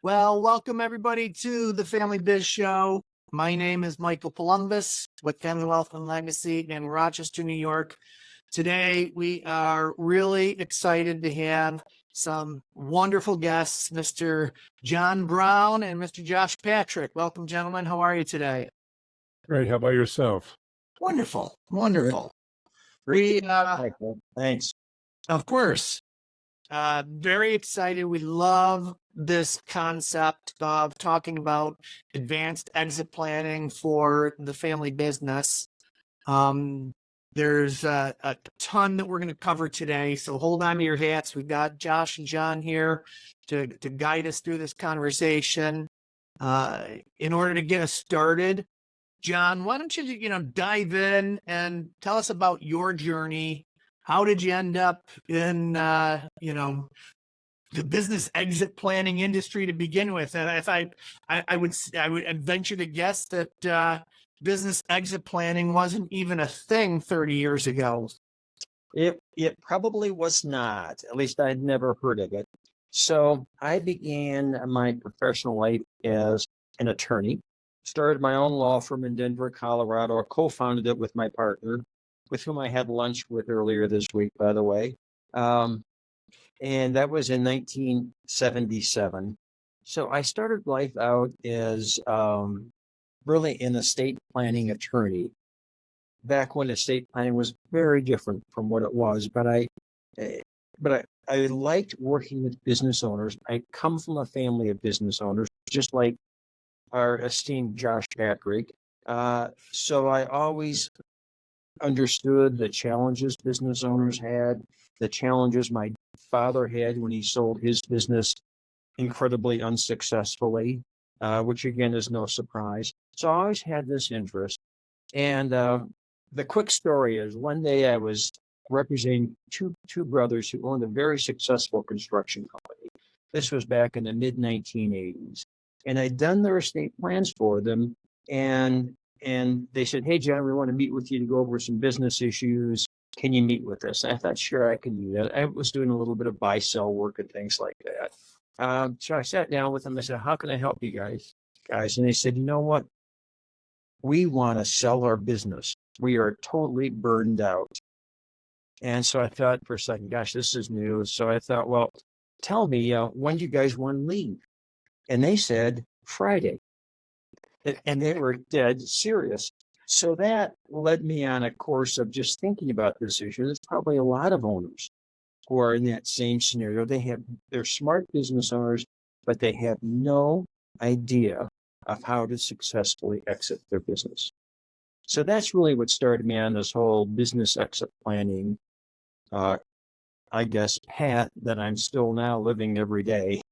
Well, welcome everybody to the Family Biz Show. My name is Michael Columbus with Family Wealth and Legacy in Rochester, New York. Today, we are really excited to have some wonderful guests, Mr. John Brown and Mr. Josh Patrick. Welcome, gentlemen. How are you today? Great. How about yourself? Wonderful. Wonderful. We, Michael, thanks. of course, very excited. We love this concept of talking about advanced exit planning for the family business. There's a ton that we're going to cover today, so hold on to your hats. We've got Josh and John here to guide us through this conversation. In order to get us started, John, why don't you dive in and tell us about your journey? How did you end up in the business exit planning industry to begin with? And if I would venture to guess that business exit planning wasn't even a thing 30 years ago. It probably was not. At least I'd never heard of it. So I began my professional life as an attorney. Started my own law firm in Denver, Colorado. Co-founded it with my partner, with whom I had lunch with earlier this week, by the way. And that was in 1977. So I started life out as really an estate planning attorney, back when estate planning was very different from what it was. But I liked working with business owners. I come from a family of business owners, just like our esteemed Josh Patrick. So I always understood the challenges business owners had, the challenges my father had when he sold his business incredibly unsuccessfully, which again is no surprise. So I always had this interest. And the quick story is, one day I was representing two brothers who owned a very successful construction company. This was back in the mid 1980s. And I'd done their estate plans for them. And they said, "Hey, John, we want to meet with you to go over some business issues. Can you meet with us?" And I thought, sure, I can do that. I was doing a little bit of buy-sell work and things like that. So I sat down with them. I said, "How can I help you guys?" And they said, "You know what? We want to sell our business. We are totally burned out." And so I thought for a second, gosh, this is new. So I thought, well, tell me, when do you guys want to leave? And they said, Friday. And they were dead serious. So that led me on a course of just thinking about this issue. There's probably a lot of owners who are in that same scenario. They're smart business owners, but they have no idea of how to successfully exit their business. So that's really what started me on this whole business exit planning, I guess, path that I'm still now living every day.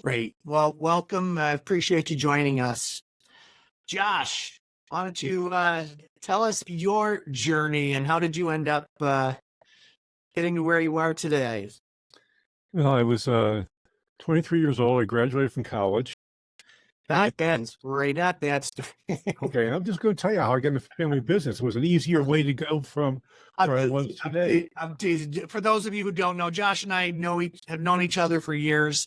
Great. Well, welcome. I appreciate you joining us. Josh, why don't you tell us your journey and how did you end up getting to where you are today? Well, I was 23 years old. I graduated from college. That's great. That's Okay, I'm just going to tell you how I got into family business. It was an easier way to go from where I was today. I'm teasing. For those of you who don't know, Josh and I have known each other for years,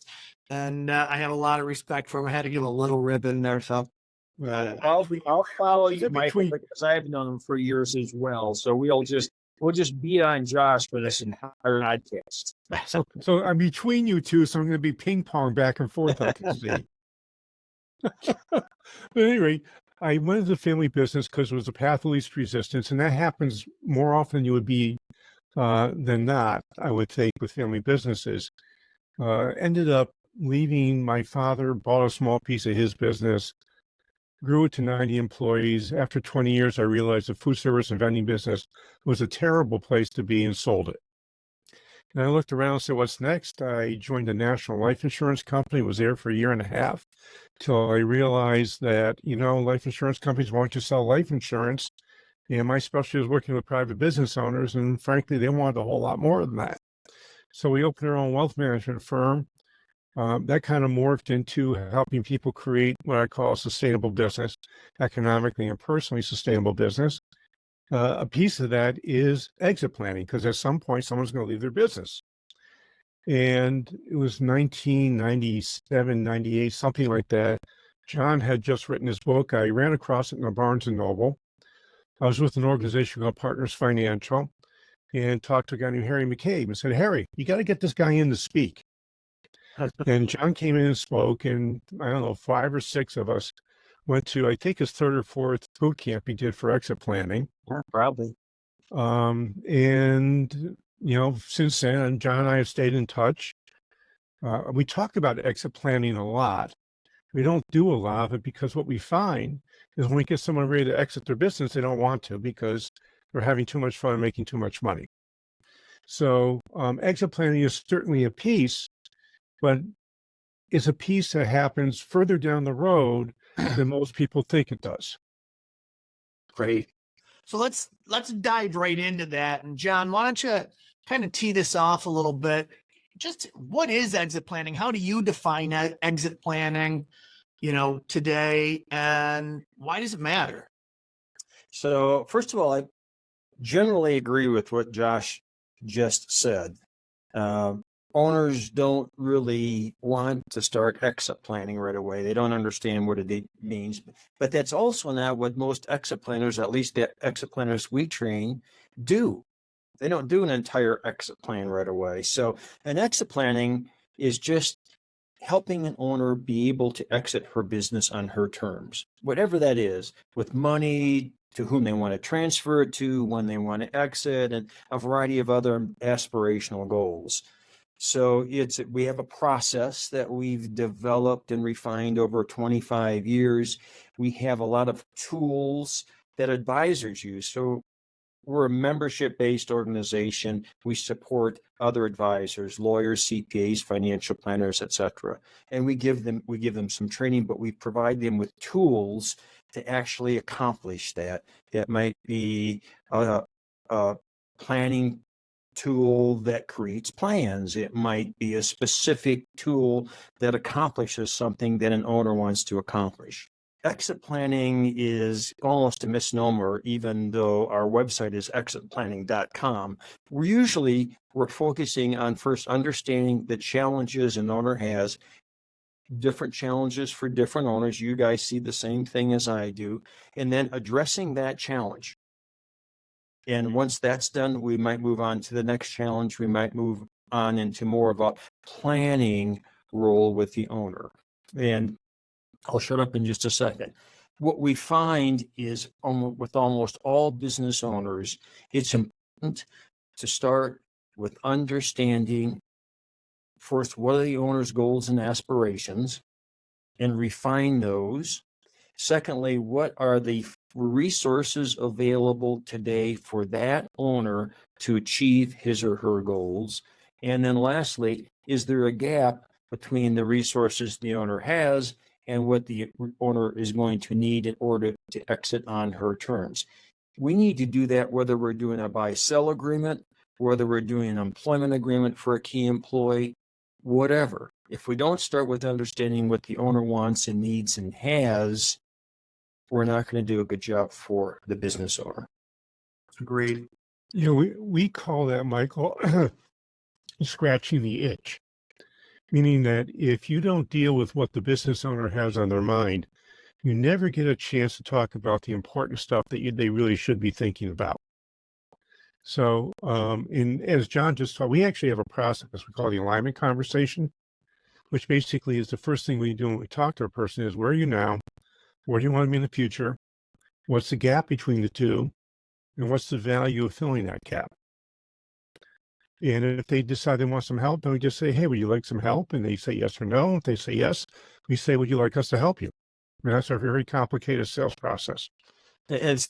and I have a lot of respect for him. I had to give a little ribbon there, so. I'll follow you, Michael, because I've known him for years as well. So we'll just beat on Josh for this entire podcast. So I'm between you two, so I'm going to be ping pong back and forth. I can see. But anyway, I went into family business because it was a path of least resistance, and that happens more often than you would be than not, I would think, with family businesses. Ended up leaving my father, bought a small piece of his business, grew it to 90 employees. After 20 years, I realized the food service and vending business was a terrible place to be and sold it. And I looked around and said, what's next? I joined a national life insurance company, was there for a year and a half, till I realized that, life insurance companies want to sell life insurance. And my specialty was working with private business owners. And frankly, they wanted a whole lot more than that. So we opened our own wealth management firm. That kind of morphed into helping people create what I call a sustainable business, economically and personally sustainable business. A piece of that is exit planning, because at some point, someone's going to leave their business. And it was 1997, 98, something like that. John had just written his book. I ran across it in a Barnes and Noble. I was with an organization called Partners Financial and talked to a guy named Harry McCabe and said, Harry, you got to get this guy in to speak. And John came in and spoke, and I don't know, 5 or 6 of us went to, I think, his 3rd or 4th boot camp he did for exit planning. Yeah, probably. And, you know, since then, John and I have stayed in touch. We talk about exit planning a lot. We don't do a lot of it because what we find is when we get someone ready to exit their business, they don't want to because they're having too much fun and making too much money. So exit planning is certainly a piece, but it's a piece that happens further down the road than most people think it does. Great. So let's dive right into that. And John, why don't you kind of tee this off a little bit? Just what is exit planning? How do you define exit planning, you know, today, and why does it matter? So first of all, I generally agree with what Josh just said. Owners don't really want to start exit planning right away. They don't understand what it means. But that's also not what most exit planners, at least the exit planners we train, do. They don't do an entire exit plan right away. So an exit planning is just helping an owner be able to exit her business on her terms, whatever that is, with money, to whom they want to transfer it to, when they want to exit, and a variety of other aspirational goals. So we have a process that we've developed and refined over 25 years. We have a lot of tools that advisors use. So we're a membership-based organization. We support other advisors, lawyers, CPAs, financial planners, etc. And we give them some training, but we provide them with tools to actually accomplish that. It might be a planning tool that creates plans. It might be a specific tool that accomplishes something that an owner wants to accomplish. Exit planning is almost a misnomer, even though our website is exitplanning.com. We're focusing on first understanding the challenges an owner has, different challenges for different owners. You guys see the same thing as I do, and then addressing that challenge. And once that's done, we might move on to the next challenge. We might move on into more of a planning role with the owner. And I'll shut up in just a second. What we find is with almost all business owners, it's important to start with understanding first, what are the owner's goals and aspirations, and refine those. Secondly, what are the resources available today for that owner to achieve his or her goals? And then lastly, is there a gap between the resources the owner has and what the owner is going to need in order to exit on her terms? We need to do that whether we're doing a buy-sell agreement, whether we're doing an employment agreement for a key employee, whatever. If we don't start with understanding what the owner wants and needs and has, we're not going to do a good job for the business owner. Agreed. You know, we call that, Michael, scratching the itch, meaning that if you don't deal with what the business owner has on their mind, you never get a chance to talk about the important stuff that they really should be thinking about. So, as John just taught, we actually have a process we call the alignment conversation, which basically is the first thing we do when we talk to a person is, where are you now? Where do you want to be in the future? What's the gap between the two? And what's the value of filling that gap? And if they decide they want some help, then we just say, hey, would you like some help? And they say yes or no. If they say yes, we say, would you like us to help you? And that's a very complicated sales process. This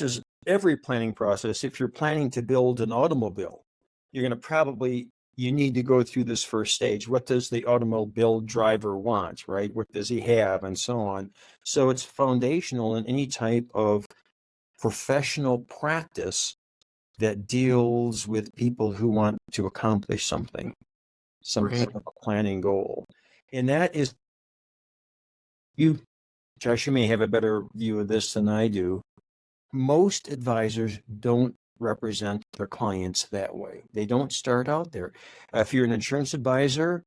is every planning process. If you're planning to build an automobile, you need to go through this first stage. What does the automobile driver want, right? What does he have, and so on. So it's foundational in any type of professional practice that deals with people who want to accomplish something, some kind of a planning goal. And that is, Josh, you may have a better view of this than I do. Most advisors don't represent their clients that way. They don't start out there. If you're an insurance advisor,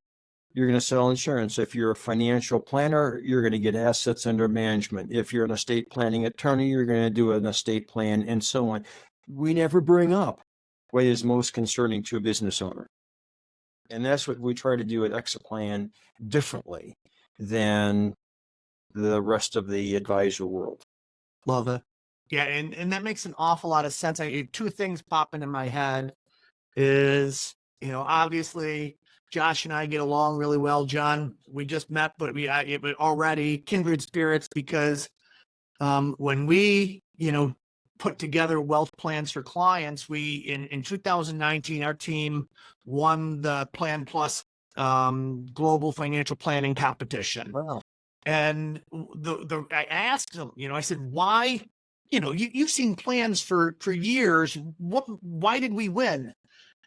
you're going to sell insurance. If you're a financial planner, you're going to get assets under management. If you're an estate planning attorney, you're going to do an estate plan and so on. We never bring up what is most concerning to a business owner. And that's what we try to do at Exaplan differently than the rest of the advisor world. Love it. Yeah, and that makes an awful lot of sense. Two things pop into my head is, obviously Josh and I get along really well. John, we just met, but it was already kindred spirits because when we, put together wealth plans for clients, we in 2019, our team won the Plan Plus global financial planning competition. Wow. And I asked them, I said, why, you've seen plans for years. Why did we win?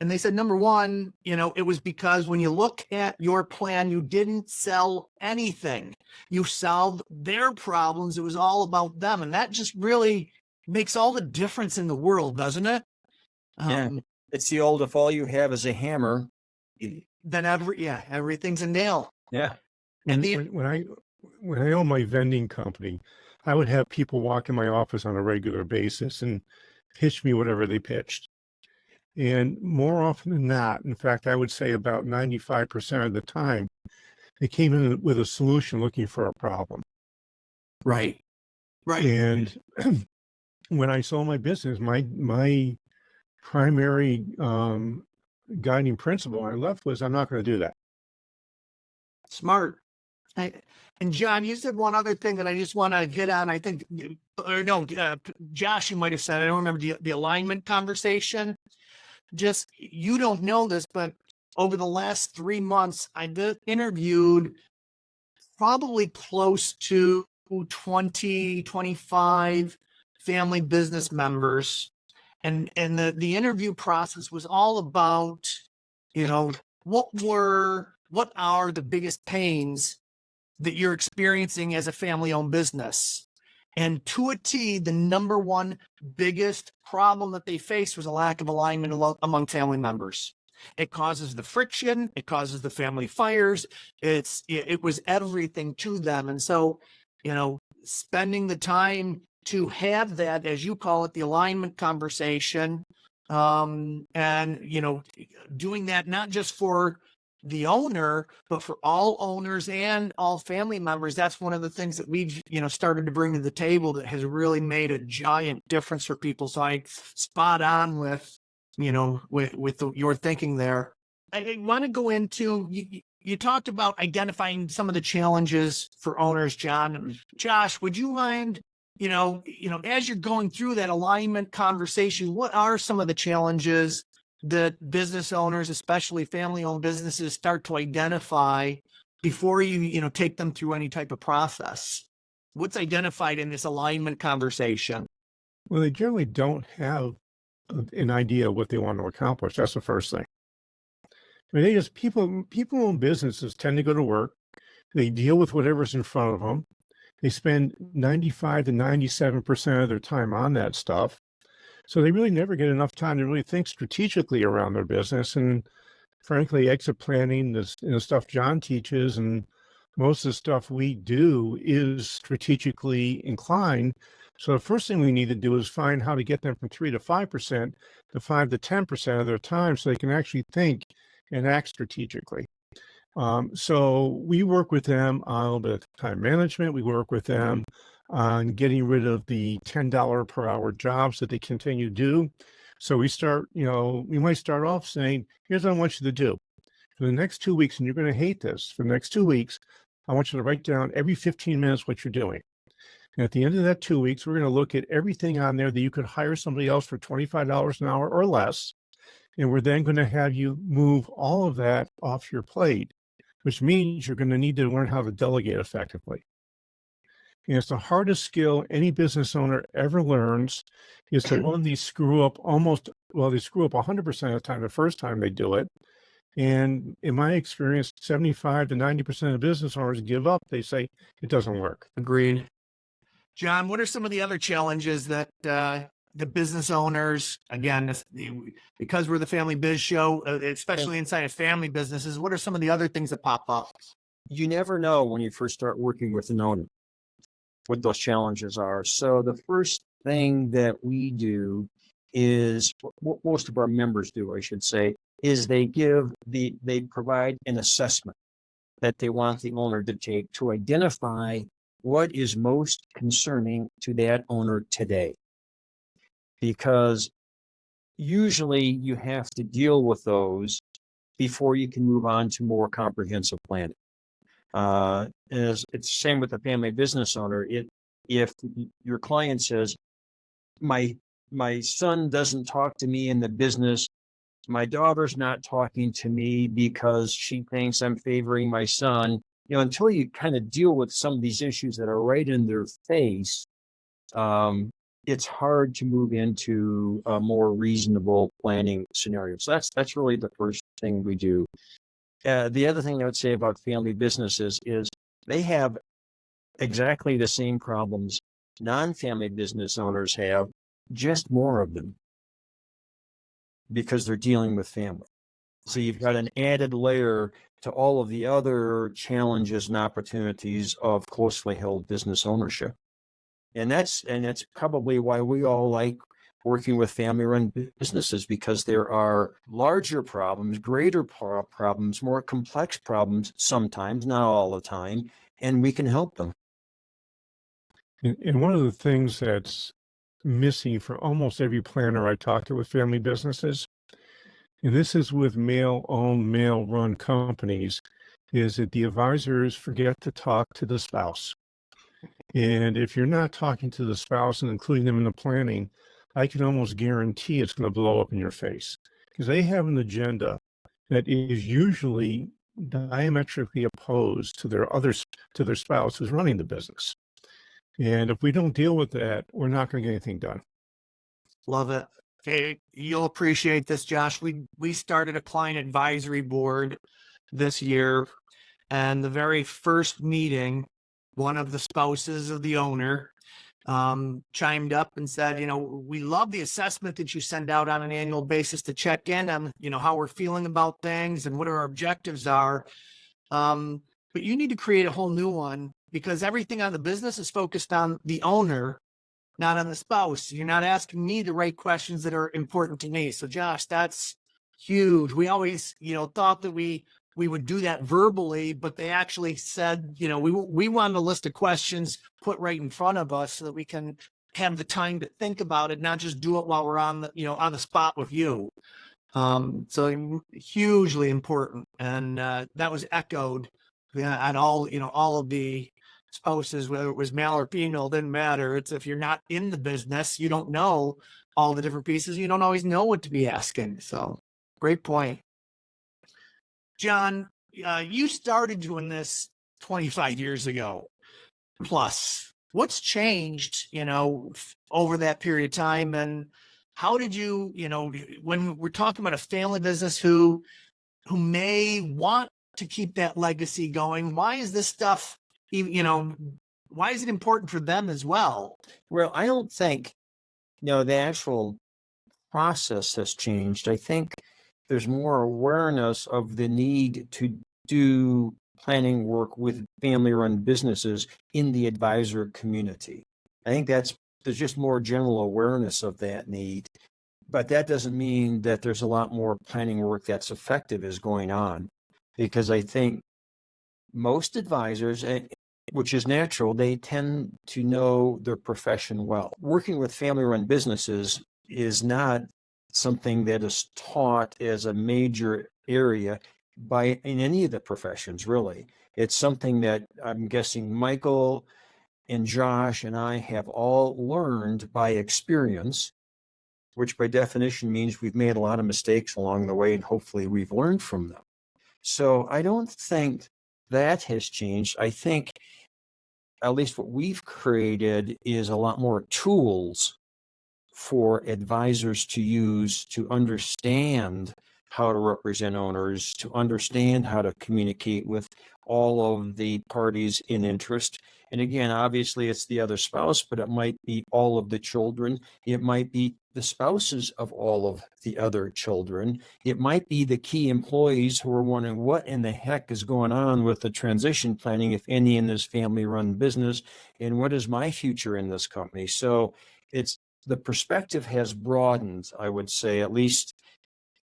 And they said, number one, it was because when you look at your plan, you didn't sell anything. You solved their problems. It was all about them. And that just really makes all the difference in the world, doesn't it? Yeah. It's the old, if all you have is a hammer, Then everything's a nail. yeah. And When I owned my vending company, I would have people walk in my office on a regular basis and pitch me whatever they pitched. And more often than not, in fact, I would say about 95% of the time, they came in with a solution looking for a problem. Right. And when I sold my business, my primary guiding principle I left was I'm not going to do that. Smart. And John, you said one other thing that I just want to hit on. I think, Josh, you might have said, I don't remember the alignment conversation. Just, you don't know this, but over the last 3 months, I interviewed probably close to 20, 25 family business members. And the interview process was all about, what are the biggest pains that you're experiencing as a family-owned business? And to a T, the number one biggest problem that they faced was a lack of alignment among family members. It causes the friction. It causes the family fires. It was everything to them. And so, spending the time to have that, as you call it, the alignment conversation, and, doing that not just for the owner, but for all owners and all family members. That's one of the things that we've, started to bring to the table that has really made a giant difference for people. So I spot on with, your thinking there. I want to go into, you talked about identifying some of the challenges for owners, John. Josh, would you mind, as you're going through that alignment conversation, what are some of the challenges that business owners, especially family-owned businesses, start to identify before you, take them through any type of process? What's identified in this alignment conversation? Well, they generally don't have an idea of what they want to accomplish. That's the first thing. I mean, people own businesses tend to go to work. They deal with whatever's in front of them. They spend 95 to 97% of their time on that stuff. So they really never get enough time to really think strategically around their business. And frankly, exit planning, the stuff John teaches and most of the stuff we do is strategically inclined. So the first thing we need to do is find how to get them from 3 to 5% to 5 to 10% of their time so they can actually think and act strategically. So we work with them on a little bit of time management. We work with them on getting rid of the $10 per hour jobs that they continue to do. So we start, we might start off saying, here's what I want you to do. For the next 2 weeks, and you're going to hate this, for the next 2 weeks, I want you to write down every 15 minutes what you're doing. And at the end of that 2 weeks, we're going to look at everything on there that you could hire somebody else for $25 an hour or less. And we're then going to have you move all of that off your plate, which means you're going to need to learn how to delegate effectively. And it's the hardest skill any business owner ever learns is to one of these screw up they screw up 100% of the time the first time they do it. And in my experience, 75 to 90% of business owners give up. They say it doesn't work. Agreed. John, what are some of the other challenges that the business owners, again, because we're the Family Biz Show, especially inside of family businesses, what are some of the other things that pop up? You never know when you first start working with an owner what those challenges are. So the first thing that we do is what most of our members do, I should say, is they provide an assessment that they want the owner to take to identify what is most concerning to that owner today. Because usually you have to deal with those before you can move on to more comprehensive planning. As it's the same with the family business owner. If your client says, my son doesn't talk to me in the business, my daughter's not talking to me because she thinks I'm favoring my son, until you kind of deal with some of these issues that are right in their face, it's hard to move into a more reasonable planning scenario. So that's really the first thing we do. The other thing I would say about family businesses is they have exactly the same problems non-family business owners have, just more of them, because they're dealing with family. So you've got an added layer to all of the other challenges and opportunities of closely held business ownership. And that's probably why we all like working with family-run businesses, because there are larger problems, greater problems, more complex problems sometimes, not all the time, and we can help them. And one of the things that's missing for almost every planner I talk to with family businesses, and this is with male-owned, male-run companies, is that the advisors forget to talk to the spouse. And if you're not talking to the spouse and including them in the planning, I can almost guarantee it's going to blow up in your face, because they have an agenda that is usually diametrically opposed to their spouse who's running the business. And if we don't deal with that, we're not going to get anything done. Love it. Okay, you'll appreciate this, Josh. We started a client advisory board this year, and the very first meeting, one of the spouses of the owner chimed up and said, we love the assessment that you send out on an annual basis to check in on, how we're feeling about things and what our objectives are. But you need to create a whole new one, because everything on the business is focused on the owner, not on the spouse. You're not asking me the right questions that are important to me. So Josh, that's huge. We always, thought that we would do that verbally, but they actually said, we want a list of questions put right in front of us so that we can have the time to think about it, not just do it while we're on the spot with you. So hugely important. And that was echoed on all of the spouses, whether it was male or female, didn't matter. It's if you're not in the business, you don't know all the different pieces. You don't always know what to be asking. So great point. John, you started doing this 25 years ago plus. What's changed, over that period of time? And how did you, when we're talking about a family business who may want to keep that legacy going, why is this stuff, why is it important for them as well? Well, I don't think, the actual process has changed. I think there's more awareness of the need to do planning work with family-run businesses in the advisor community. I think there's just more general awareness of that need, but that doesn't mean that there's a lot more planning work that's effective is going on, because I think most advisors, which is natural, they tend to know their profession well. Working with family-run businesses is not something that is taught as a major area in any of the professions, really. It's something that I'm guessing Michael and Josh and I have all learned by experience, which by definition means we've made a lot of mistakes along the way, and hopefully we've learned from them. So I don't think that has changed. I think at least what we've created is a lot more tools for advisors to use to understand how to represent owners, to understand how to communicate with all of the parties in interest. And again, obviously it's the other spouse, but it might be all of the children. It might be the spouses of all of the other children. It might be the key employees who are wondering what in the heck is going on with the transition planning, if any, in this family run business, and what is my future in this company? So it's the perspective has broadened, I would say, at least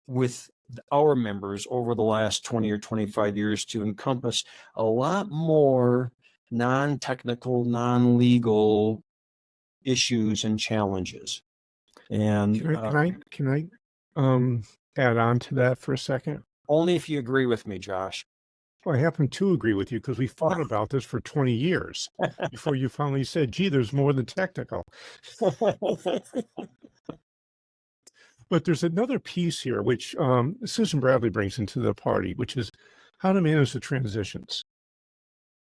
with our members over the last 20 or 25 years, to encompass a lot more non-technical, non-legal issues and challenges. And Can I add on to that for a second? only if you agree with me, Josh. Well, I happen to agree with you because we thought about this for 20 years before you finally said, gee, there's more than technical. But there's another piece here, which Susan Bradley brings into the party, which is how to manage the transitions.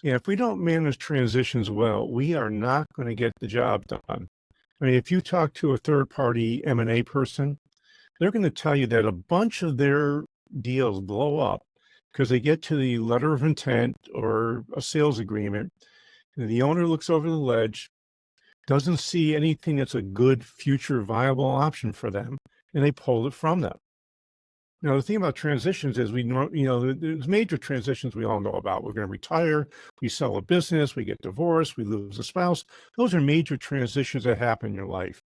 Yeah, if we don't manage transitions well, we are not going to get the job done. I mean, if you talk to a third-party M&A person, they're going to tell you that a bunch of their deals blow up because they get to the letter of intent or a sales agreement, and the owner looks over the ledge, doesn't see anything that's a good future viable option for them, and they pull it from them. Now, the thing about transitions is there's major transitions we all know about. We're going to retire, we sell a business, we get divorced, we lose a spouse. Those are major transitions that happen in your life.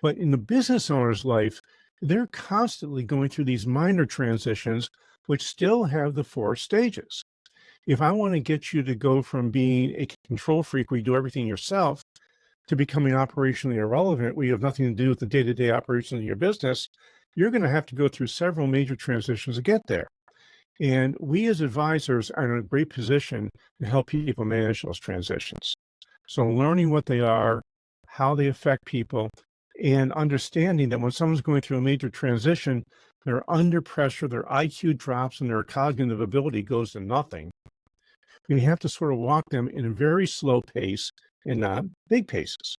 But in the business owner's life, they're constantly going through these minor transitions, which still have the 4 stages. If I want to get you to go from being a control freak where you do everything yourself to becoming operationally irrelevant, where you have nothing to do with the day-to-day operations of your business, you're going to have to go through several major transitions to get there. And we as advisors are in a great position to help people manage those transitions. So learning what they are, how they affect people, and understanding that when someone's going through a major transition, they're under pressure, their IQ drops, and their cognitive ability goes to nothing. We have to sort of walk them in a very slow pace and not big paces.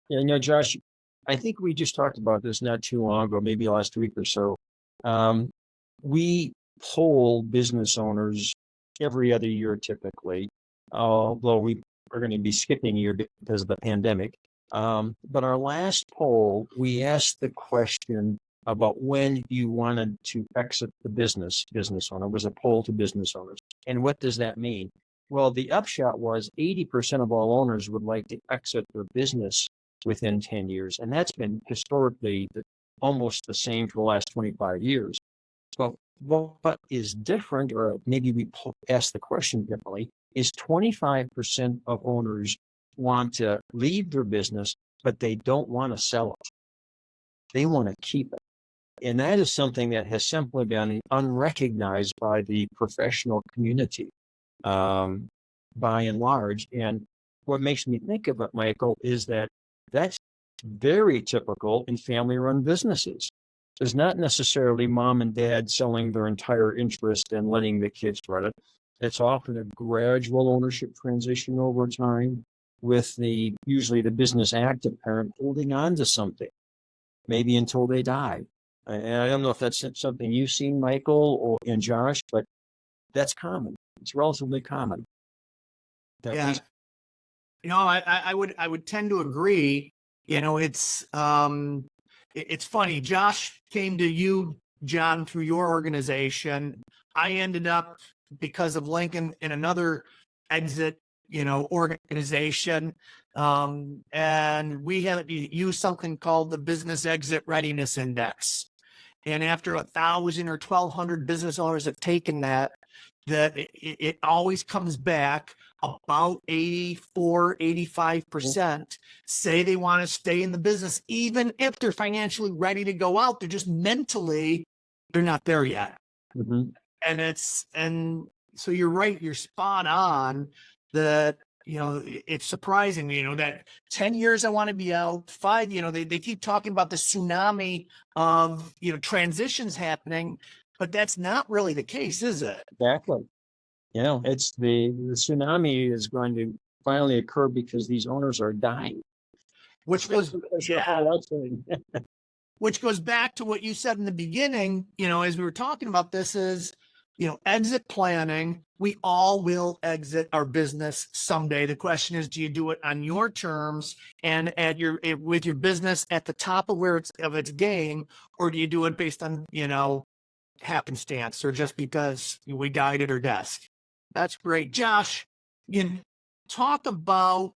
Yeah, Josh, I think we just talked about this not too long ago, maybe last week or so. We poll business owners every other year typically, although we are going to be skipping a year because of the pandemic. But our last poll, we asked the question about when you wanted to exit the business owner. It was a poll to business owners. And what does that mean? Well, the upshot was 80% of all owners would like to exit their business within 10 years. And that's been historically almost the same for the last 25 years. But what is different, or maybe we ask the question differently, is 25% of owners want to leave their business, but they don't want to sell it. They want to keep it. And that is something that has simply been unrecognized by the professional community, by and large. And what makes me think of it, Michael, is that that's very typical in family-run businesses. There's not necessarily mom and dad selling their entire interest and letting the kids run it. It's often a gradual ownership transition over time, with usually the business active parent holding on to something, maybe until they die. And I don't know if that's something you've seen, Michael and Josh, but that's common. It's relatively common. Yeah. I would tend to agree. It's funny. Josh came to you, John, through your organization. I ended up, because of Lincoln, in another exit, organization. And we had used something called the Business Exit Readiness Index. And after 1,000 or 1,200 business owners have taken that it always comes back about 84, 85% say they want to stay in the business, even if they're financially ready to go out. They're just mentally, they're not there yet. Mm-hmm. And so you're right. You're spot on that, it's surprising, that 10 years I want to be out, 5, they keep talking about the tsunami of, transitions happening, but that's not really the case, is it? Exactly. It's the tsunami is going to finally occur because these owners are dying. Which was, yeah. which goes back to what you said in the beginning, as we were talking about this is, exit planning. We all will exit our business someday. The question is, do you do it on your terms and with your business at the top of its game, or do you do it based on, happenstance or just because we died at our desk? That's great. Josh, talk about,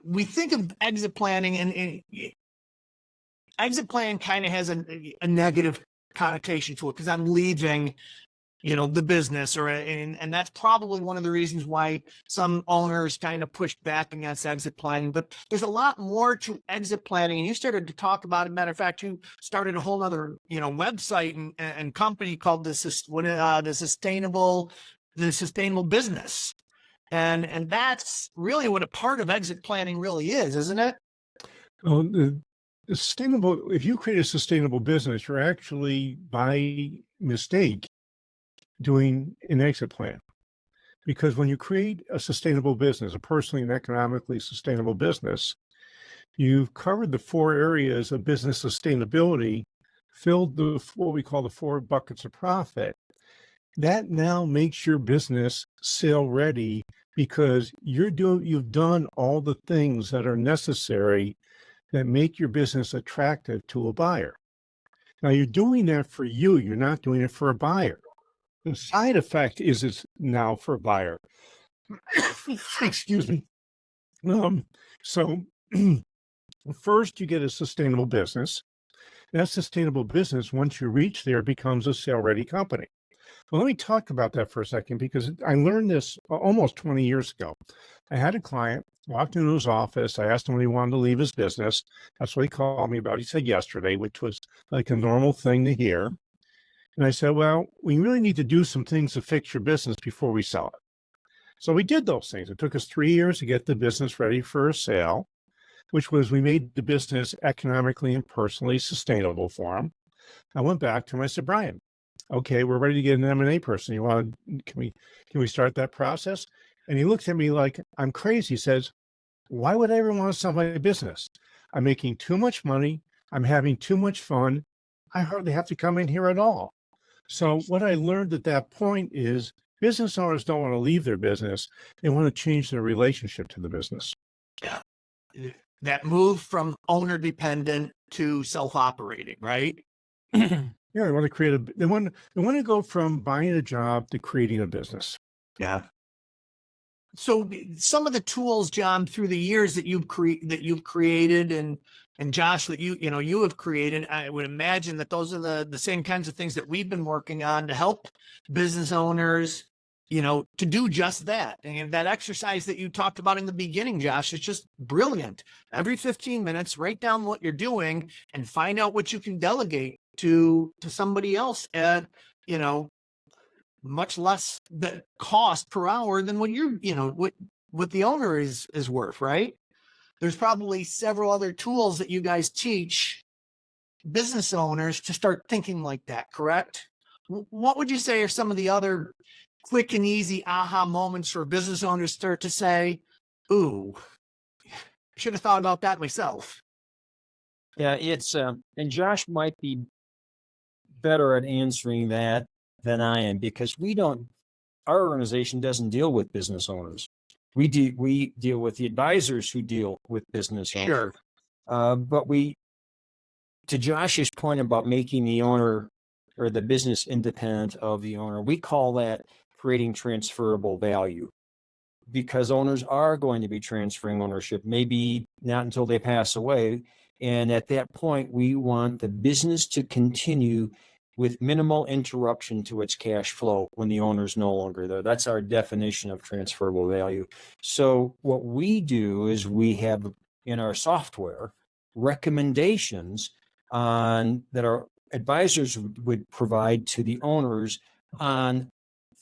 we think of exit planning and exit plan kind of has a negative connotation to it because I'm leaving, the business and that's probably one of the reasons why some owners kind of pushed back against exit planning. But there's a lot more to exit planning. And you started to talk about it. Matter of fact, you started a whole other, website and company called the sustainable business. And that's really what a part of exit planning really is, isn't it? Well, the sustainable, if you create a sustainable business, you're actually by mistake doing an exit plan. Because when you create a sustainable business, a personally and economically sustainable business, you've covered the 4 areas of business sustainability, filled what we call the 4 buckets of profit. That now makes your business sale ready because you've done all the things that are necessary that make your business attractive to a buyer. Now you're doing that for you. You're not doing it for a buyer. The side effect is it's now for a buyer. Excuse me. So first you get a sustainable business. That sustainable business, once you reach there, becomes a sale-ready company. Well, let me talk about that for a second because I learned this almost 20 years ago. I had a client, walked into his office. I asked him when he wanted to leave his business. That's what he called me about. He said yesterday, which was like a normal thing to hear. And I said, well, we really need to do some things to fix your business before we sell it. So we did those things. It took us 3 years to get the business ready for a sale, which was we made the business economically and personally sustainable for him. I went back to him. I said, Brian, okay, we're ready to get an M&A person. Can we start that process? And he looks at me like I'm crazy. He says, why would I ever want to sell my business? I'm making too much money. I'm having too much fun. I hardly have to come in here at all. So what I learned at that point is business owners don't want to leave their business. They want to change their relationship to the business. Yeah. That move from owner dependent to self-operating, right? Yeah, they want to they want to go from buying a job to creating a business. Yeah. So some of the tools, John, through the years that you've created and Josh, that you have created, I would imagine that those are the same kinds of things that we've been working on to help business owners, to do just that. And that exercise that you talked about in the beginning, Josh, is just brilliant. Every 15 minutes, write down what you're doing and find out what you can delegate to somebody else at, much less the cost per hour than what what the owner is worth, right? There's probably several other tools that you guys teach business owners to start thinking like that, correct? What would you say are some of the other quick and easy aha moments for business owners start to say, ooh, I should have thought about that myself? Yeah, it's and Josh might be better at answering that than I am because our organization doesn't deal with business owners. We deal with the advisors who deal with business owners. Sure. But to Josh's point about making the owner or the business independent of the owner, we call that creating transferable value because owners are going to be transferring ownership, maybe not until they pass away. And at that point, we want the business to continue with minimal interruption to its cash flow when the owner's no longer there. That's our definition of transferable value. So what we do is we have in our software recommendations that our advisors would provide to the owners on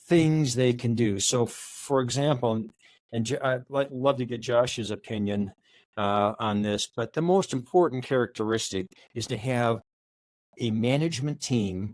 things they can do. So for example, and I'd love to get Josh's opinion on this, but the most important characteristic is to have a management team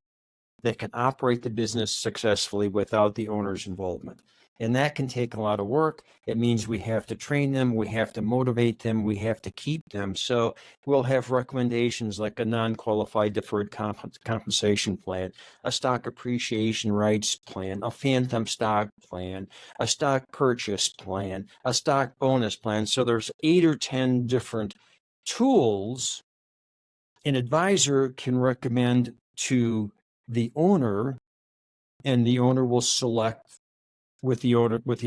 that can operate the business successfully without the owner's involvement. And that can take a lot of work. It means we have to train them, we have to motivate them, we have to keep them. So we'll have recommendations like a non-qualified deferred compensation plan, a stock appreciation rights plan, a phantom stock plan, a stock purchase plan, a stock bonus plan. So there's 8 or 10 different tools an advisor can recommend to the owner, and the owner will select with the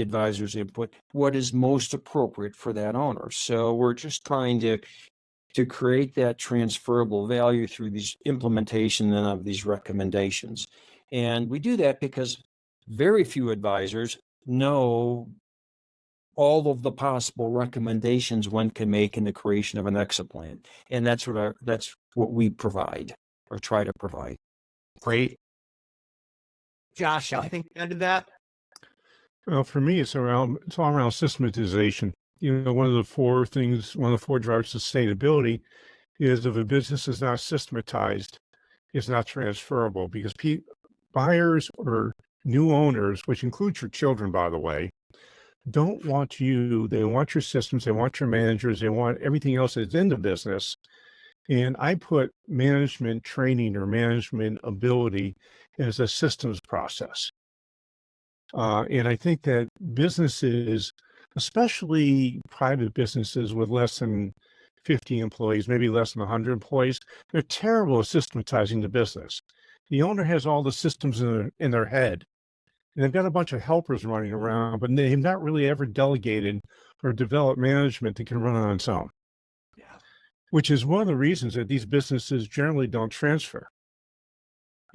advisor's input what is most appropriate for that owner. So we're just trying to create that transferable value through these implementation and of these recommendations. And we do that because very few advisors know all of the possible recommendations one can make in the creation of an exit plan. And that's what we provide or try to provide. Great. Josh, I think you ended that. Well, for me, it's all around systematization. One of the four drivers of sustainability is if a business is not systematized, it's not transferable, because buyers or new owners, which includes your children, by the way, don't want you. They want your systems, they want your managers, they want everything else that's in the business. And I put management training or management ability as a systems process. And I think that businesses, especially private businesses with less than 50 employees, maybe less than 100 employees, they're terrible at systematizing the business. The owner has all the systems in their head, and they've got a bunch of helpers running around, but they've not really ever delegated or developed management that can run on its own. Yeah. Which is one of the reasons that these businesses generally don't transfer.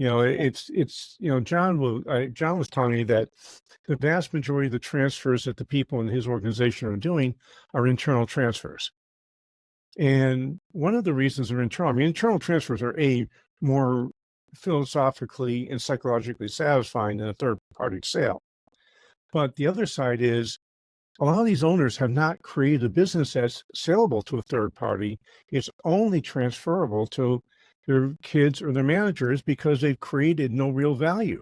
John was telling me that the vast majority of the transfers that the people in his organization are doing are internal transfers. And one of the reasons they're internal transfers are more philosophically and psychologically satisfying than a third-party sale. But the other side is a lot of these owners have not created a business that's saleable to a third party. It's only transferable to their kids or their managers because they've created no real value.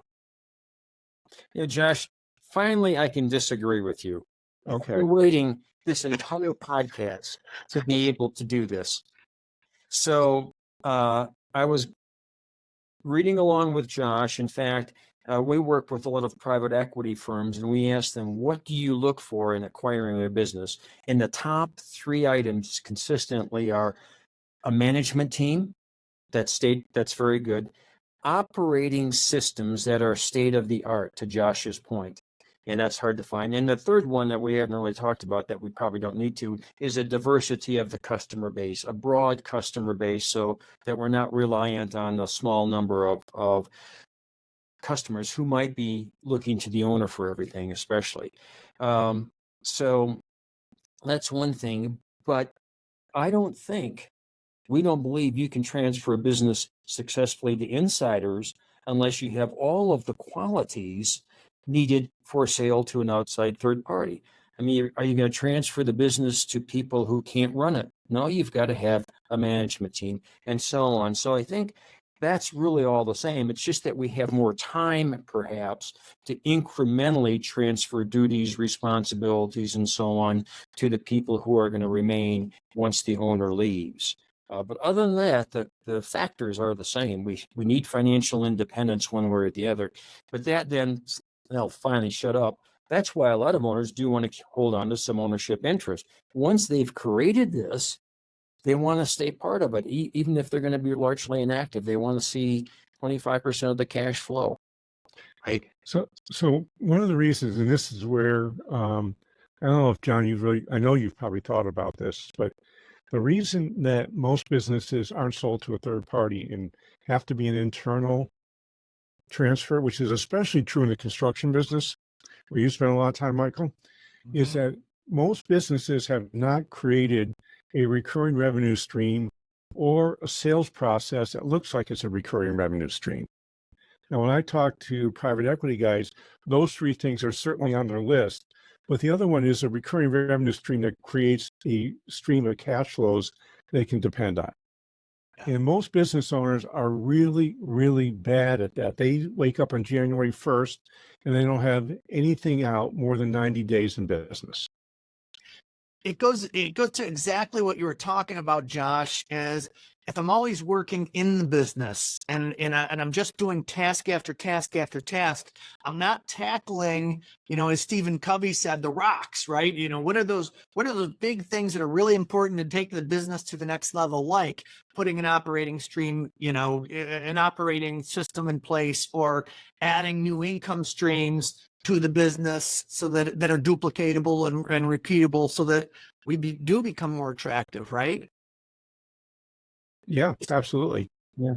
Josh, finally, I can disagree with you. Okay. We're waiting this entire podcast to be able to do this. So I was reading along with Josh. In fact, we work with a lot of private equity firms, and we ask them, what do you look for in acquiring a business? And the top 3 items consistently are a management team that's very good, operating systems that are state of the art, to Josh's point. And that's hard to find. And the third one that we haven't really talked about that we probably don't need to is a diversity of the customer base, a broad customer base, so that we're not reliant on a small number of customers who might be looking to the owner for everything, especially. So that's one thing. But we don't believe you can transfer a business successfully to insiders unless you have all of the qualities needed for sale to an outside third party. I mean, are you going to transfer the business to people who can't run it? No, you've got to have a management team and so on. So I think that's really all the same. It's just that we have more time, perhaps, to incrementally transfer duties, responsibilities, and so on to the people who are going to remain once the owner leaves. But other than that, the factors are the same. We need financial independence one way or the other. But that then, they'll finally shut up. That's why a lot of owners do want to hold on to some ownership interest. Once they've created this, they want to stay part of it. Even if they're going to be largely inactive, they want to see 25% of the cash flow. Right. So one of the reasons, and this is where, I don't know if John, I know you've probably thought about this, but the reason that most businesses aren't sold to a third party and have to be an internal transfer, which is especially true in the construction business, where you spend a lot of time, Michael, is that most businesses have not created a recurring revenue stream or a sales process that looks like it's a recurring revenue stream. Now, when I talk to private equity guys, those 3 things are certainly on their list, but the other one is a recurring revenue stream that creates a stream of cash flows they can depend on. And most business owners are really, really bad at that. They wake up on January 1st and they don't have anything out more than 90 days in business. It goes to exactly what you were talking about, Josh, is if I'm always working in the business and I'm just doing task after task after task, I'm not tackling, as Stephen Covey said, the rocks, right? What are those big things that are really important to take the business to the next level, like putting an operating stream, an operating system in place, or adding new income streams to the business so that are duplicatable and repeatable, so that we do become more attractive, right? Yeah, absolutely. Yeah,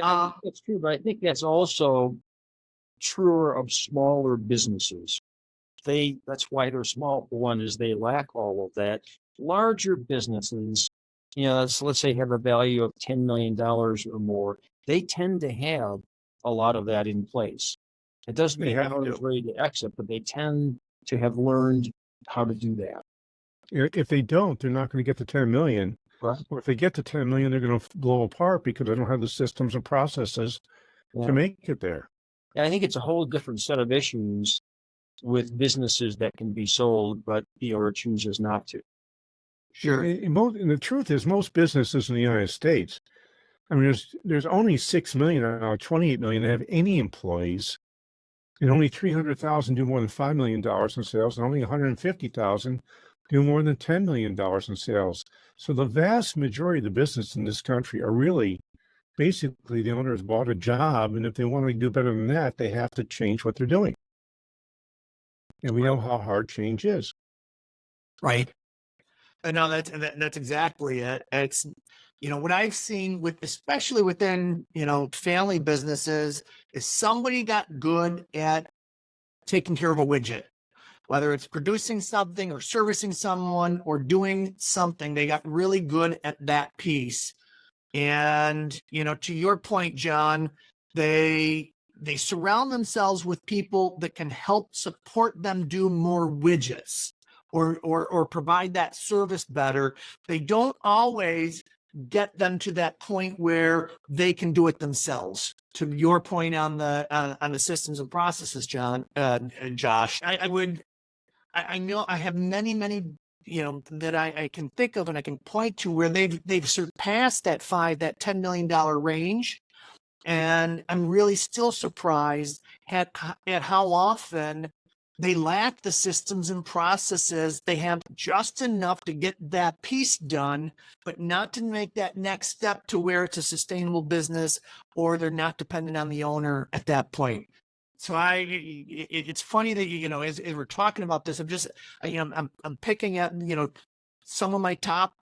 I think that's true, but I think that's also truer of smaller businesses. That's why they're small. One is they lack all of that. Larger businesses, let's say have a value of $10 million or more, they tend to have a lot of that in place. It doesn't mean they're ready to exit, but they tend to have learned how to do that. If they don't, they're not going to get to 10 million. Right. Or if they get to 10 million, they're going to blow apart because they don't have the systems and processes to make it there. And I think it's a whole different set of issues with businesses that can be sold, but the owner chooses not to. Sure. And the truth is, most businesses in the United States, I mean, there's only 6 million or 28 million that have any employees, and only 300,000 do more than $5 million in sales, and only 150,000 do more than $10 million in sales. So the vast majority of the business in this country are really, basically, the owners bought a job, and if they want to do better than that, they have to change what they're doing. And we know how hard change is. Right. No, that's exactly it. It's, what I've seen especially within, family businesses, is somebody got good at taking care of a widget, whether it's producing something or servicing someone or doing something. They got really good at that piece. And, to your point, John, they surround themselves with people that can help support them do more widgets or provide that service better. They don't always get them to that point where they can do it themselves. To your point on the systems and processes, Josh, I know I have many, that I can think of and I can point to where they've surpassed that $10 million range. And I'm really still surprised at how often they lack the systems and processes. They have just enough to get that piece done, but not to make that next step to where it's a sustainable business, or they're not dependent on the owner at that point. So it's funny that, as we're talking about this, I'm picking at, some of my top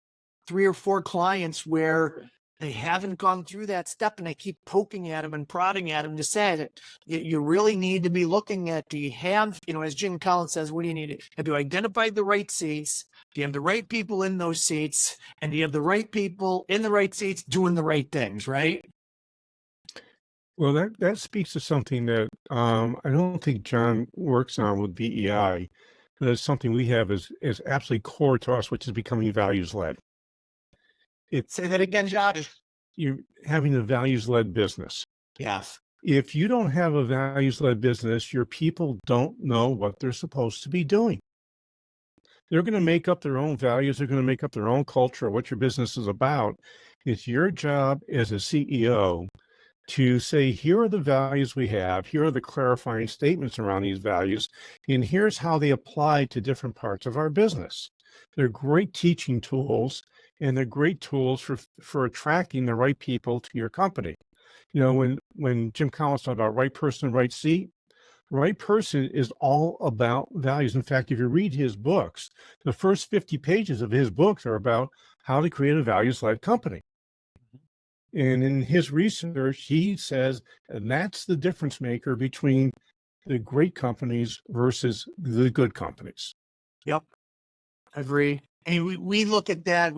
3 or 4 clients where they haven't gone through that step, and I keep poking at them and prodding at them to say that you really need to be looking at, do you have, as Jim Collins says, what do you need? Have you identified the right seats? Do you have the right people in those seats? And do you have the right people in the right seats doing the right things, right? Well, that speaks to something that I don't think John works on with BEI. But it's something we have is absolutely core to us, which is becoming values-led. Say that again, Josh. You're having a values-led business. Yes. If you don't have a values-led business, your people don't know what they're supposed to be doing. They're going to make up their own values. They're going to make up their own culture, what your business is about. It's your job as a CEO to say, here are the values we have, here are the clarifying statements around these values, and here's how they apply to different parts of our business. They're great teaching tools, and they're great tools for attracting the right people to your company. When Jim Collins talked about right person, right seat, right person is all about values. In fact, if you read his books, the first 50 pages of his books are about how to create a values-led company. And in his research, he says, and that's the difference maker between the great companies versus the good companies. Yep. Agree. And we look at that,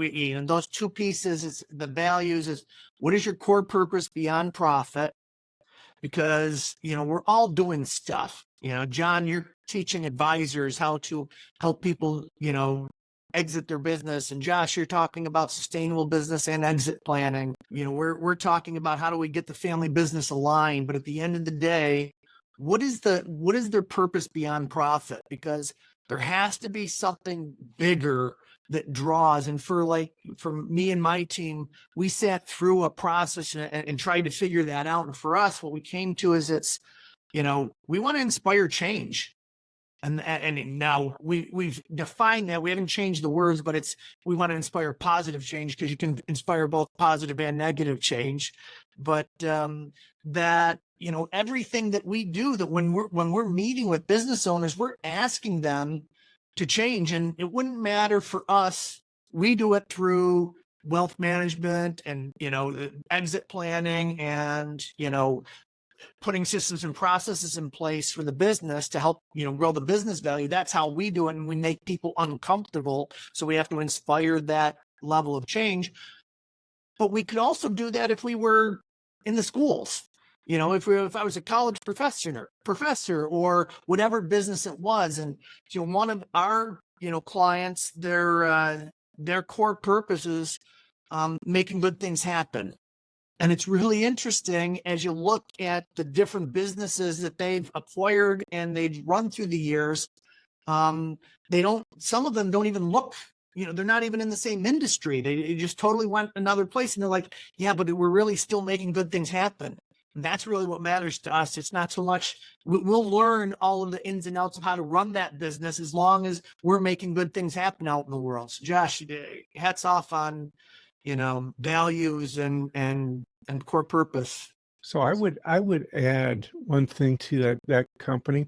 those two pieces, is the values, is what is your core purpose beyond profit? Because, we're all doing stuff. John, you're teaching advisors how to help people, exit their business. And Josh, you're talking about sustainable business and exit planning. You know, we're talking about how do we get the family business aligned, but at the end of the day, what is their purpose beyond profit? Because there has to be something bigger that draws. And for me and my team, we sat through a process and tried to figure that out. And for us, what we came to is we want to inspire change. And now we've defined that. We haven't changed the words, but we want to inspire positive change, because you can inspire both positive and negative change. But that, everything that we do, that when we're meeting with business owners, we're asking them to change. And it wouldn't matter for us. We do it through wealth management and, exit planning and, putting systems and processes in place for the business to help, grow the business value. That's how we do it. And we make people uncomfortable. So we have to inspire that level of change. But we could also do that if we were in the schools. If I was a college professor or whatever business it was. And, one of our, clients, their core purpose is making good things happen. And it's really interesting as you look at the different businesses that they've acquired and they've run through the years. Some of them don't even look, they're not even in the same industry. They just totally went another place. And they're like, yeah, but we're really still making good things happen. And that's really what matters to us. It's not so much, we'll learn all of the ins and outs of how to run that business as long as we're making good things happen out in the world. So Josh, hats off on, values and core purpose. So I would add one thing to that company.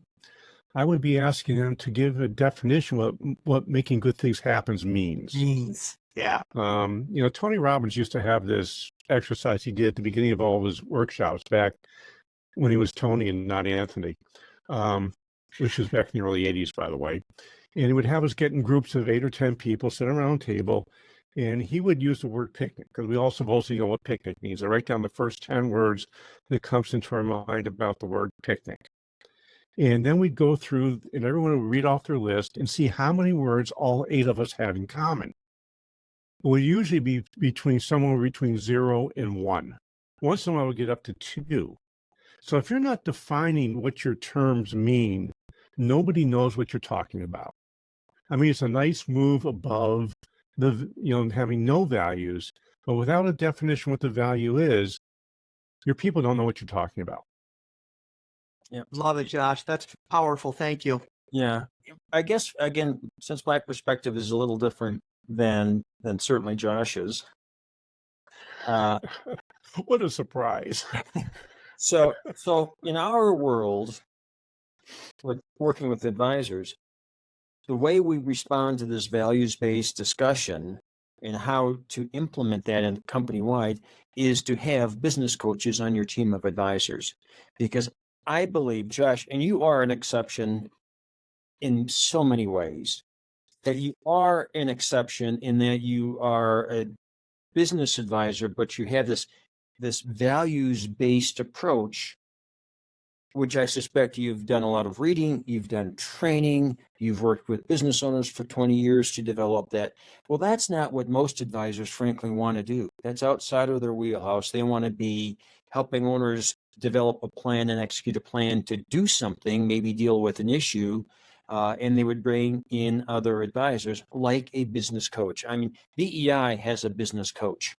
I would be asking them to give a definition of what making good things happens means. Yeah. Tony Robbins used to have this exercise he did at the beginning of all of his workshops back when he was Tony and not Anthony, which was back in the early 80s, by the way. And he would have us get in groups of 8 or 10 people, sit around a table, and he would use the word picnic, because we all supposedly know what picnic means. I write down the first 10 words that comes into our mind about the word picnic. And then we'd go through, and everyone would read off their list and see how many words all 8 of us have in common. It would usually be somewhere between 0 and 1. Once in a while, we'll get up to 2. So if you're not defining what your terms mean, nobody knows what you're talking about. I mean, it's a nice move above having no values, but without a definition what the value is, your people don't know what you're talking about. Yeah. Love it, Josh. That's powerful. Thank you. Yeah. I guess, again, since my perspective is a little different than certainly Josh's. What a surprise. So in our world, working with advisors, the way we respond to this values-based discussion and how to implement that in company-wide is to have business coaches on your team of advisors. Because I believe, Josh, and you are an exception in so many ways, that you are an exception in that you are a business advisor, but you have this values-based approach, which I suspect you've done a lot of reading, you've done training, you've worked with business owners for 20 years to develop that. Well, that's not what most advisors, frankly, want to do. That's outside of their wheelhouse. They want to be helping owners develop a plan and execute a plan to do something, maybe deal with an issue, and they would bring in other advisors like a business coach. I mean, BEI has a business coach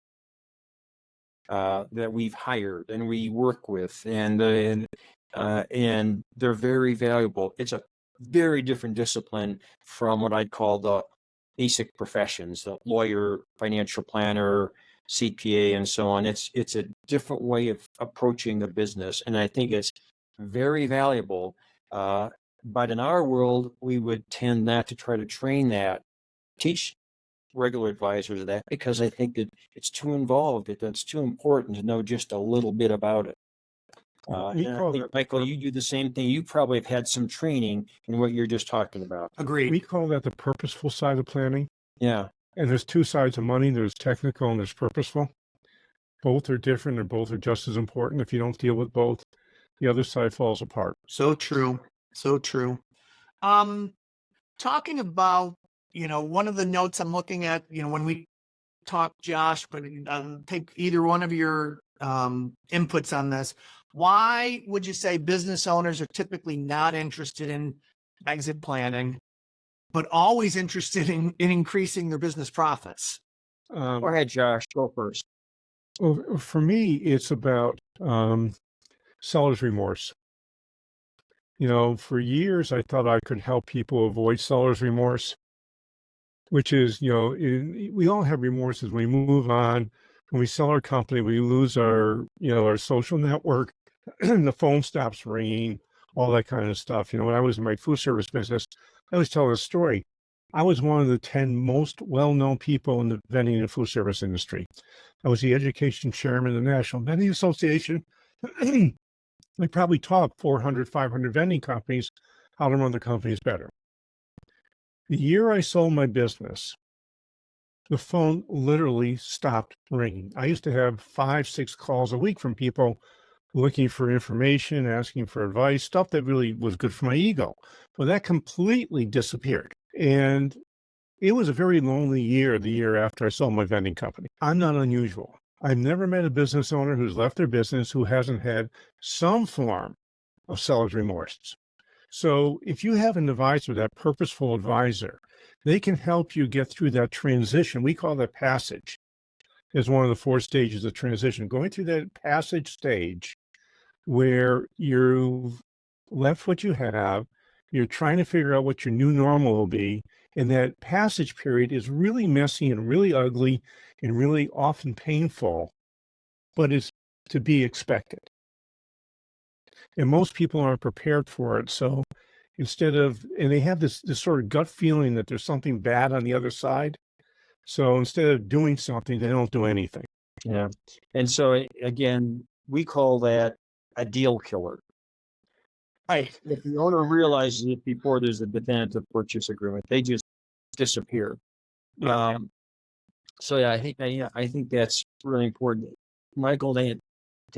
that we've hired and we work with, and they're very valuable. It's a very different discipline from what I'd call the basic professions, the lawyer, financial planner, CPA, and so on. It's a different way of approaching the business, and I think it's very valuable. But in our world, we would tend not to try to teach regular advisors that, because I think that it's too involved. It's too important to know just a little bit about it. And I think, Michael, you do the same thing. You probably have had some training in what you're just talking about. Agreed. We call that the purposeful side of planning. Yeah. And there's 2 sides of money. There's technical and there's purposeful. Both are different and both are just as important. If you don't deal with both, the other side falls apart. So true. So true. Talking about one of the notes I'm looking at, when we talk, Josh, but take either one of your inputs on this. Why would you say business owners are typically not interested in exit planning, but always interested in increasing their business profits? Go ahead, Josh. Go first. Well, for me, it's about seller's remorse. For years, I thought I could help people avoid seller's remorse, which is, we all have remorses when we move on. When we sell our company, we lose our social network, the phone stops ringing, all that kind of stuff. When I was in my food service business, I was telling a story. I was one of the 10 most well-known people in the vending and food service industry. I was the education chairman of the National Vending Association. I probably taught 400, 500 vending companies how to run their companies better. The year I sold my business, the phone literally stopped ringing. I used to have 5, 6 calls a week from people looking for information, asking for advice, stuff that really was good for my ego. Well, that completely disappeared. And it was a very lonely year, the year after I sold my vending company. I'm not unusual. I've never met a business owner who's left their business who hasn't had some form of seller's remorse. So if you have an advisor, that purposeful advisor, they can help you get through that transition. We call that passage as one of the 4 stages of transition. Going through that passage stage where you've left what you have, you're trying to figure out what your new normal will be. And that passage period is really messy and really ugly and really often painful, but it's to be expected. And most people aren't prepared for it. So and they have this sort of gut feeling that there's something bad on the other side. So instead of doing something, they don't do anything. Yeah. And so again, we call that a deal killer. Right. If the owner realizes it before there's a definitive purchase agreement, they just disappear. So yeah, I think that's really important. Michael, to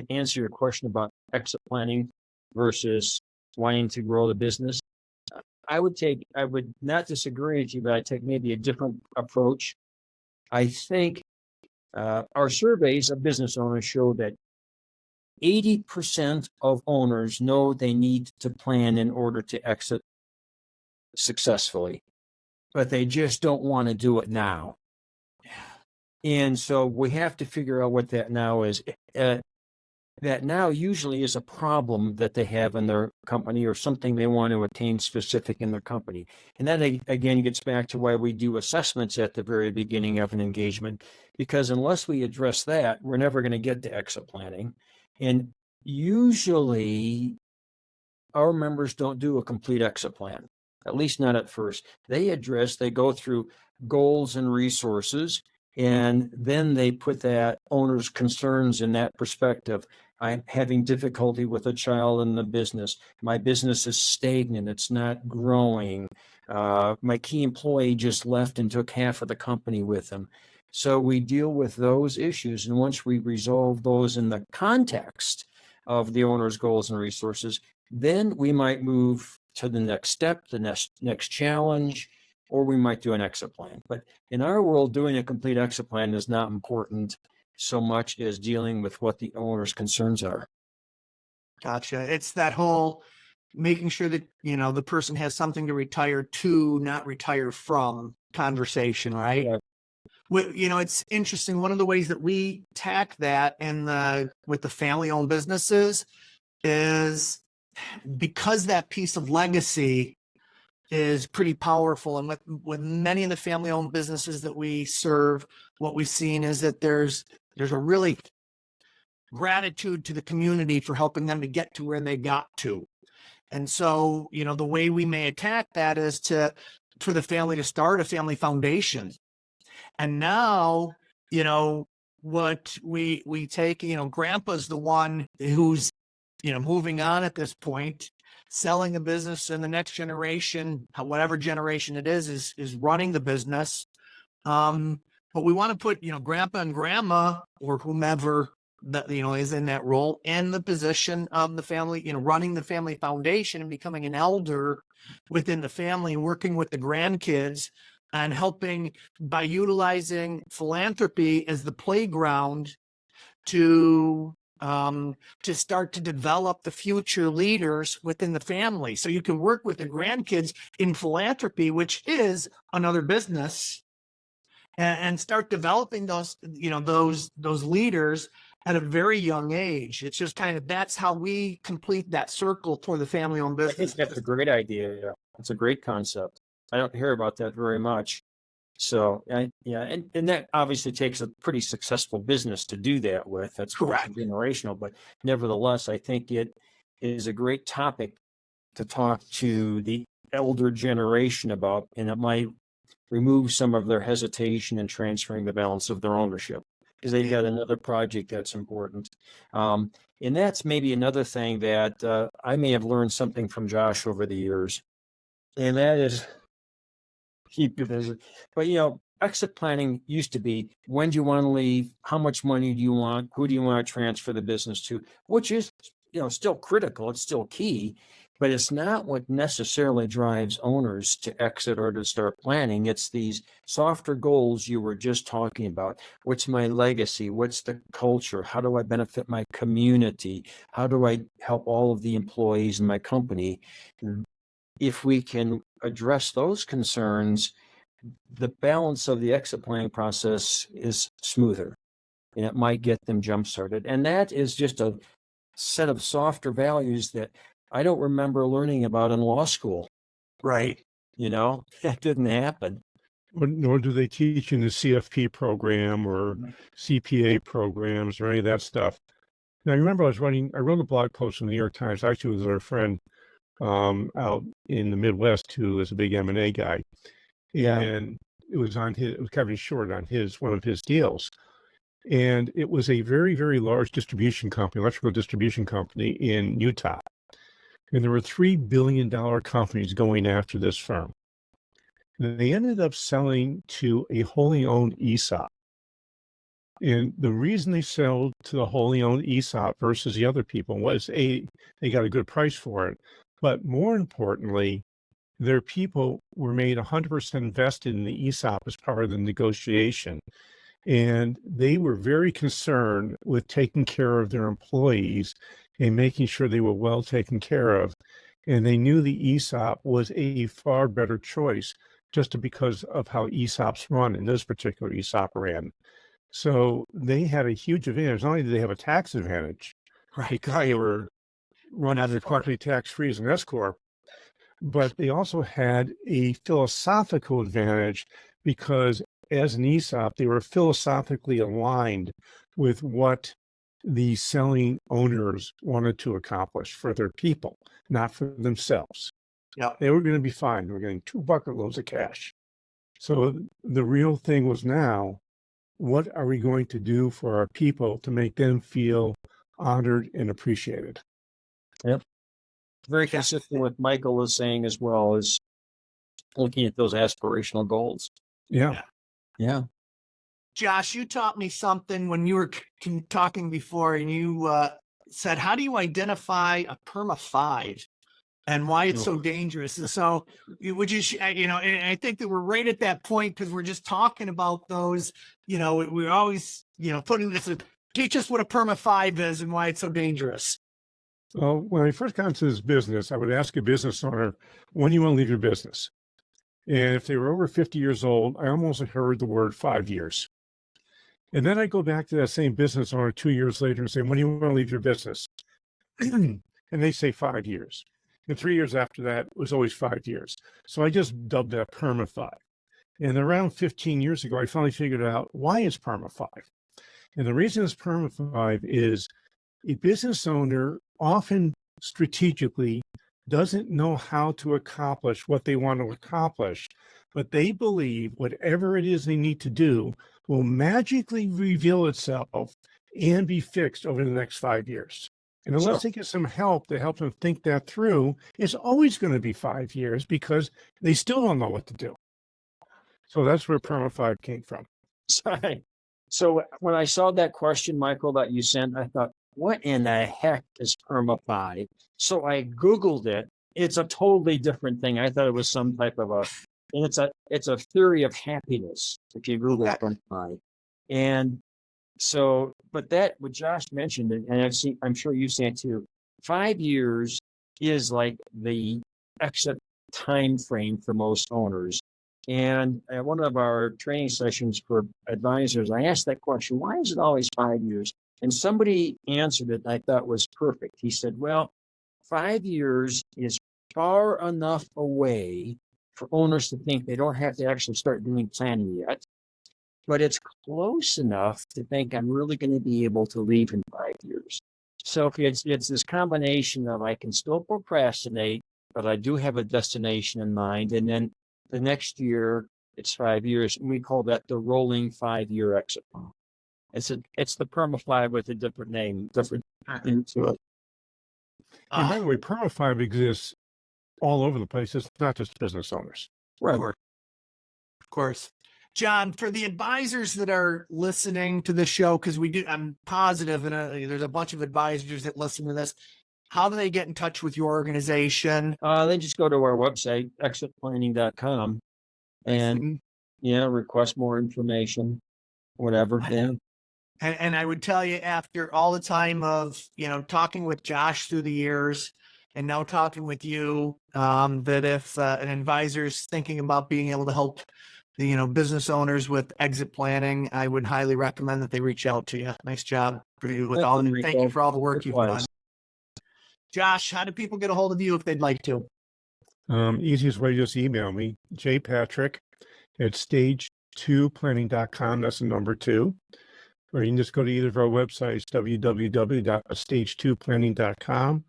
answer your question about exit planning versus wanting to grow the business, I would not disagree with you, but I'd take maybe a different approach. I think our surveys of business owners show that 80% of owners know they need to plan in order to exit successfully, but they just don't want to do it now. And so we have to figure out what that now is. That now usually is a problem that they have in their company or something they want to attain specific in their company. And that again gets back to why we do assessments at the very beginning of an engagement, because unless we address that, we're never going to get to exit planning. And usually our members don't do a complete exit plan, at least not at first. They go through goals and resources, and then they put that owner's concerns in that perspective. I'm having difficulty with a child in the business. My business is stagnant. It's not growing. My key employee just left and took half of the company with him. So we deal with those issues. And once we resolve those in the context of the owner's goals and resources, then we might move to the next step, the next challenge, or we might do an exit plan. But in our world, doing a complete exit plan is not important so much as dealing with what the owner's concerns are. Gotcha. It's that whole making sure that, the person has something to retire to, not retire from conversation, right? Yeah. It's interesting. One of the ways that we tack that with the family-owned businesses is because that piece of legacy is pretty powerful. And with many of the family-owned businesses that we serve, what we've seen is that there's a really gratitude to the community for helping them to get to where they got to. And so, the way we may attack that is for the family to start a family foundation. And now, what we take, grandpa's the one who's, moving on at this point, selling a business, and the next generation, whatever generation it is running the business. But we want to put, grandpa and grandma or whomever that, is in that role in the position of the family, running the family foundation and becoming an elder within the family and working with the grandkids and helping by utilizing philanthropy as the playground to start to develop the future leaders within the family. So you can work with the grandkids in philanthropy, which is another business, and start developing those, those leaders at a very young age. It's just kind of, that's how we complete that circle for the family-owned I think business. that's a great idea. Yeah, it's a great concept. I don't hear about that very much. So, and that obviously takes a pretty successful business to do that with. That's Correct. generational, but nevertheless, I think it is a great topic to talk to the elder generation about, and it might remove some of their hesitation in transferring the balance of their ownership because they've got another project that's important. And that's maybe another thing that I may have learned something from Josh over the years, and that is keep you busy. But exit planning used to be, when do you want to leave? How much money do you want? Who do you want to transfer the business to? Which is, still critical. It's still key, but it's not what necessarily drives owners to exit or to start planning. It's these softer goals you were just talking about. What's my legacy? What's the culture? How do I benefit my community? How do I help all of the employees in my company? If we can address those concerns, the balance of the exit planning process is smoother, and it might get them jump started. And that is just a set of softer values that I don't remember learning about in law school. Right. That didn't happen. Nor do they teach in the CFP program or CPA programs or any of that stuff. Now, I remember I wrote a blog post in the New York Times, actually with our friend out in the Midwest who is a big M&A guy. Yeah. And it was Kevin Short on one of his deals. And it was a very, very large distribution company, electrical distribution company in Utah. And there were $3 billion companies going after this firm. And they ended up selling to a wholly owned ESOP. And the reason they sold to the wholly owned ESOP versus the other people was they got a good price for it. But more importantly, their people were made 100% invested in the ESOP as part of the negotiation. And they were very concerned with taking care of their employees and making sure they were well taken care of. And they knew the ESOP was a far better choice just because of how ESOPs run, and this particular ESOP ran. So they had a huge advantage. Not only did they have a tax advantage, right, because they were run out of quarterly tax-free as an S Corp, but they also had a philosophical advantage because as an ESOP, they were philosophically aligned with what the selling owners wanted to accomplish for their people, not for themselves. Yeah. They were going to be fine. They were getting 2 bucket loads of cash. So the real thing was now, what are we going to do for our people to make them feel honored and appreciated? Yep. Very consistent with Michael is saying as well, as looking at those aspirational goals. Yeah. Yeah. Josh, you taught me something when you were talking before, and you said, how do you identify a PERMA 5 and why it's so dangerous? And so would you, and I think that we're right at that point because we're just talking about those, we're always, putting this, teach us what a PERMA 5 is and why it's so dangerous. Well, when I first got into this business, I would ask a business owner, when do you want to leave your business? And if they were over 50 years old, I almost heard the word 5 years. And then I go back to that same business owner 2 years later and say, when do you want to leave your business? And they say 5 years. And 3 years after that, it was always 5 years. So I just dubbed that PERMA 5. And around 15 years ago, I finally figured out why it's PERMA 5. And the reason it's PERMA 5 is a business owner often strategically doesn't know how to accomplish what they want to accomplish, but they believe whatever it is they need to do will magically reveal itself and be fixed over the next 5 years. And unless they get some help to help them think that through, it's always going to be 5 years because they still don't know what to do. So that's where PERMA 5 came from. Sorry. So when I saw that question, Michael, that you sent, I thought, what in the heck is PERMA 5? So I Googled it. It's a totally different thing. I thought it was some type of and it's a theory of happiness if you Google Okay. PRIMA. And so, but that what Josh mentioned, and I'm sure you've seen it too. 5 years is like the exit time frame for most owners. And at one of our training sessions for advisors, I asked that question: why is it always 5 years? And somebody answered it, I thought was perfect. He said, well, 5 years is far enough away for owners to think they don't have to actually start doing planning yet, but it's close enough to think I'm really going to be able to leave in 5 years. So if it's this combination of I can still procrastinate, but I do have a destination in mind, and then the next year it's 5 years, and we call that the rolling 5-year exit. It's the PRIMA5 with a different name, different into it. And by the way, PRIMA5 exists all over the place. It's not just business owners. Right. Of course. John, for the advisors that are listening to this show, because I'm positive, and there's a bunch of advisors that listen to this. How do they get in touch with your organization? They just go to our website, exitplanning.com, and request more information, whatever. Yeah. And I would tell you, after all the time of talking with Josh through the years, and now talking with you, that if an advisor is thinking about being able to help business owners with exit planning, I would highly recommend that they reach out to you. Nice job for you with thank you for all the work you've done. Josh, how do people get a hold of you if they'd like to? Easiest way, just email me, jpatrick@stage2planning.com. That's the number 2. Or you can just go to either of our websites, www.stage2planning.com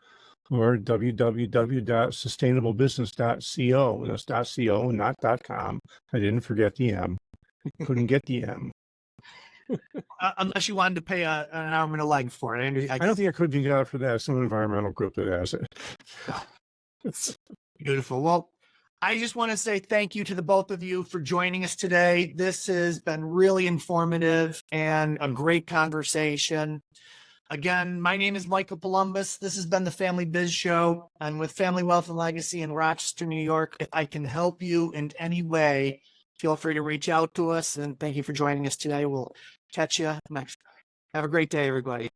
or www.sustainablebusiness.co. And that's .co, not .com. I didn't forget the M. Couldn't get the M. Unless you wanted to pay an arm and a leg for it. I don't think I could be got it for that. Some environmental group that has it. Beautiful. Well, I just want to say thank you to the both of you for joining us today. This has been really informative and a great conversation. Again, my name is Michael Columbus. This has been the Family Biz Show. I'm with Family Wealth and Legacy in Rochester, New York. If I can help you in any way, feel free to reach out to us. And thank you for joining us today. We'll catch you next. Have a great day, everybody.